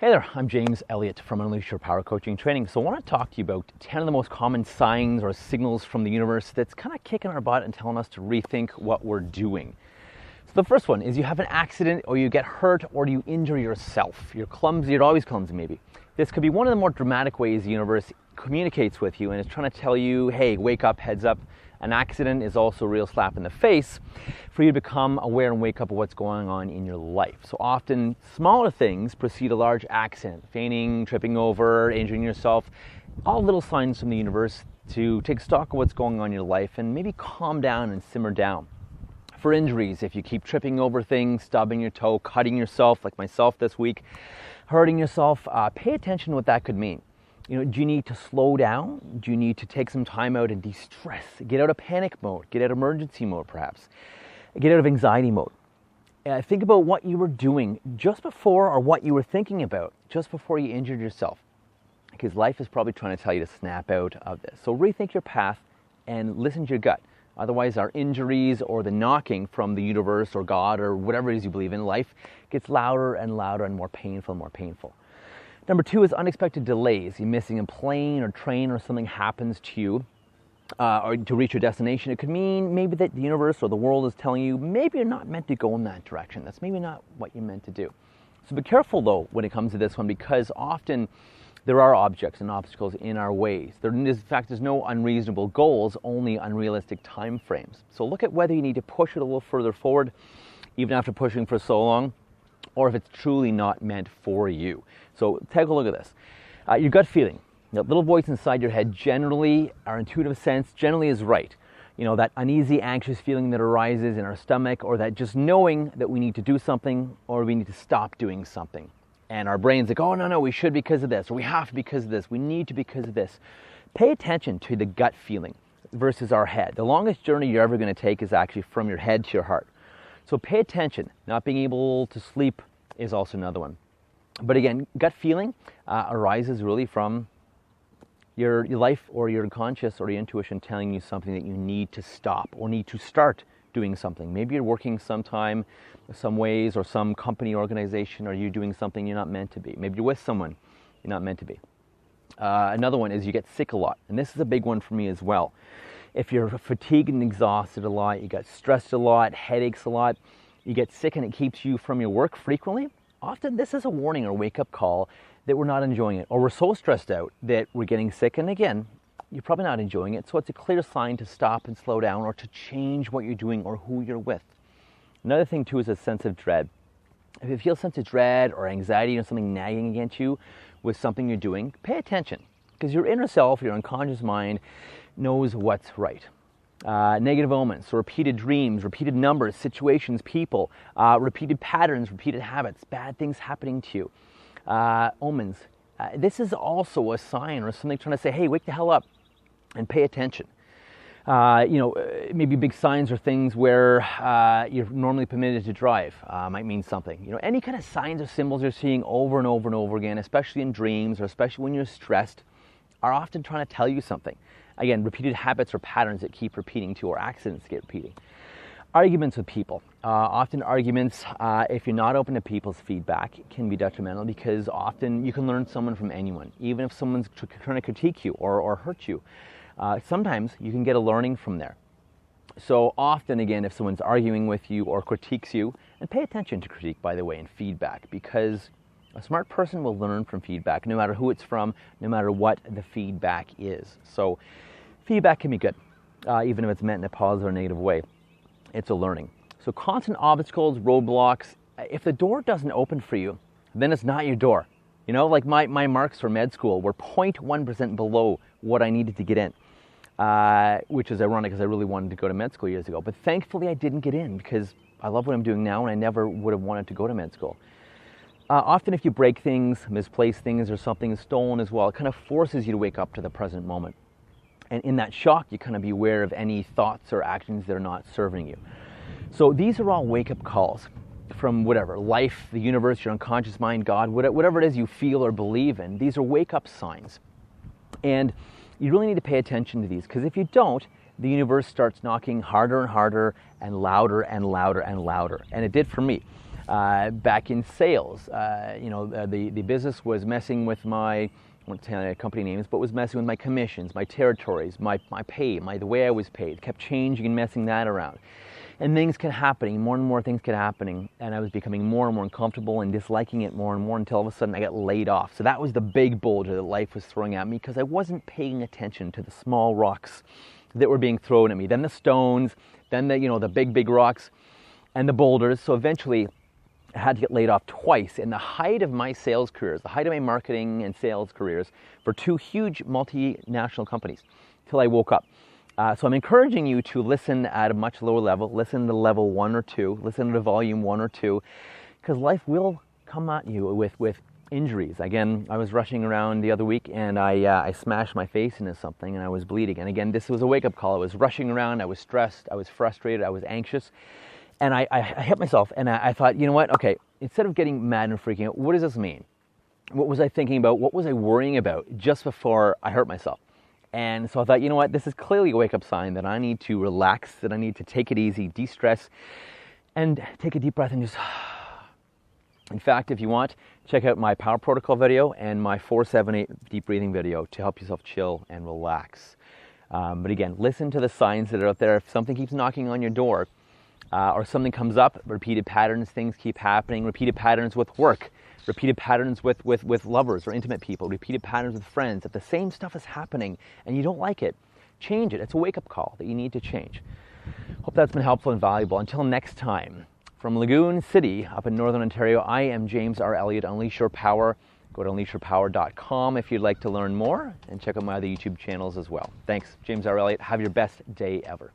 Hey there, I'm James Elliott from Unleash Your Power Coaching Training. So I want to talk to you about 10 of the most common signs or signals from the universe that's kind of kicking our butt and telling us to rethink what we're doing. So the first one is you have an accident or you get hurt or you injure yourself. You're clumsy, you're always clumsy maybe. This could be one of the more dramatic ways the universe communicates with you and is trying to tell you, hey, wake up, heads up. An accident is also a real slap in the face for you to become aware and wake up of what's going on in your life. So often smaller things precede a large accident, fainting, tripping over, injuring yourself, all little signs from the universe to take stock of what's going on in your life and maybe calm down and simmer down. For injuries, if you keep tripping over things, stubbing your toe, cutting yourself, like myself this week, hurting yourself, pay attention to what that could mean. Do you need to slow down? Do you need to take some time out and de-stress? Get out of panic mode, get out of emergency mode perhaps, get out of anxiety mode. Think about what you were doing just before or what you were thinking about just before you injured yourself. Because life is probably trying to tell you to snap out of this. So rethink your path and listen to your gut. Otherwise our injuries or the knocking from the universe or God or whatever it is you believe in life gets louder and louder and more painful and more painful. Number two is unexpected delays. You're missing a plane or train or something happens to you or to reach your destination. It could mean maybe that the universe or the world is telling you maybe you're not meant to go in that direction. That's maybe not what you're meant to do. So be careful though when it comes to this one because often there are objects and obstacles in our ways. In fact, there's no unreasonable goals, only unrealistic time frames. So look at whether you need to push it a little further forward even after pushing for so long, or if it's truly not meant for you. So take a look at this. Your gut feeling, that little voice inside your head generally, our intuitive sense generally is right. That uneasy, anxious feeling that arises in our stomach, or that just knowing that we need to do something or we need to stop doing something. And our brain's like, oh, no, we should because of this, or we have to because of this, we need to because of this. Pay attention to the gut feeling versus our head. The longest journey you're ever going to take is actually from your head to your heart. So pay attention. Not being able to sleep is also another one. But again, gut feeling arises really from your life or your unconscious or your intuition telling you something that you need to stop or need to start doing something. Maybe you're working sometime, some ways, or some company organization, or you're doing something you're not meant to be. Maybe you're with someone you're not meant to be. Another one is you get sick a lot. And this is a big one for me as well. If you're fatigued and exhausted a lot, you get stressed a lot, headaches a lot, you get sick and it keeps you from your work frequently, often this is a warning or wake-up call that we're not enjoying it, or we're so stressed out that we're getting sick, and again, you're probably not enjoying it, so it's a clear sign to stop and slow down or to change what you're doing or who you're with. Another thing too is a sense of dread. If you feel a sense of dread or anxiety or something nagging against you with something you're doing, pay attention, because your inner self, your unconscious mind, knows what's right. Negative omens, so repeated dreams, repeated numbers, situations, people, repeated patterns, repeated habits, bad things happening to you. Omens. This is also a sign or something trying to say, hey, wake the hell up and pay attention. Maybe big signs are things where you're normally permitted to drive. Might mean something. Any kind of signs or symbols you're seeing over and over and over again, especially in dreams or especially when you're stressed, are often trying to tell you something. Again, repeated habits or patterns that keep repeating too, or accidents that get repeating. Arguments with people. Often arguments, if you're not open to people's feedback, can be detrimental because often you can learn someone from anyone, even if someone's trying to critique you or hurt you. Sometimes you can get a learning from there. So often, again, if someone's arguing with you or critiques you, and pay attention to critique, by the way, and feedback, because a smart person will learn from feedback, no matter who it's from, no matter what the feedback is. So feedback can be good, even if it's meant in a positive or negative way. It's a learning. So constant obstacles, roadblocks, if the door doesn't open for you, then it's not your door. Like my marks for med school were 0.1% below what I needed to get in, which is ironic because I really wanted to go to med school years ago. But thankfully I didn't get in because I love what I'm doing now and I never would have wanted to go to med school. Often if you break things, misplace things, or something is stolen as well, it kind of forces you to wake up to the present moment. And in that shock, you kind of be aware of any thoughts or actions that are not serving you. So these are all wake-up calls from whatever, life, the universe, your unconscious mind, God, whatever it is you feel or believe in. These are wake-up signs. And you really need to pay attention to these, because if you don't, the universe starts knocking harder and harder and louder and louder and louder. And it did for me. back in sales. The business was messing with my, I won't say company names, but was messing with my commissions, my territories, my pay, the way I was paid, kept changing and messing that around. And things kept happening, more and more things kept happening, and I was becoming more and more uncomfortable and disliking it more and more until all of a sudden I got laid off. So that was the big boulder that life was throwing at me because I wasn't paying attention to the small rocks that were being thrown at me. Then the stones, then the big rocks and the boulders. So eventually I had to get laid off twice in the height of my sales careers, the height of my marketing and sales careers for two huge multinational companies till I woke up. So I'm encouraging you to listen at a much lower level, listen to level 1 or 2, listen to volume 1 or 2, because life will come at you with injuries. Again, I was rushing around the other week and I smashed my face into something and I was bleeding. And again, this was a wake-up call. I was rushing around, I was stressed, I was frustrated, I was anxious. And I hit myself and I thought, you know what, okay, instead of getting mad and freaking out, what does this mean? What was I thinking about? What was I worrying about just before I hurt myself? And so I thought, you know what, this is clearly a wake-up sign that I need to relax, that I need to take it easy, de-stress, and take a deep breath and just... In fact, if you want, check out my Power Protocol video and my 478 deep breathing video to help yourself chill and relax. But again, listen to the signs that are out there. If something keeps knocking on your door, or something comes up, repeated patterns, things keep happening, repeated patterns with work, repeated patterns with lovers or intimate people, repeated patterns with friends. If the same stuff is happening and you don't like it, change it. It's a wake-up call that you need to change. Hope that's been helpful and valuable. Until next time, from Lagoon City up in Northern Ontario, I am James R. Elliott. Unleash Your Power. Go to unleashyourpower.com if you'd like to learn more, and check out my other YouTube channels as well. Thanks, James R. Elliott. Have your best day ever.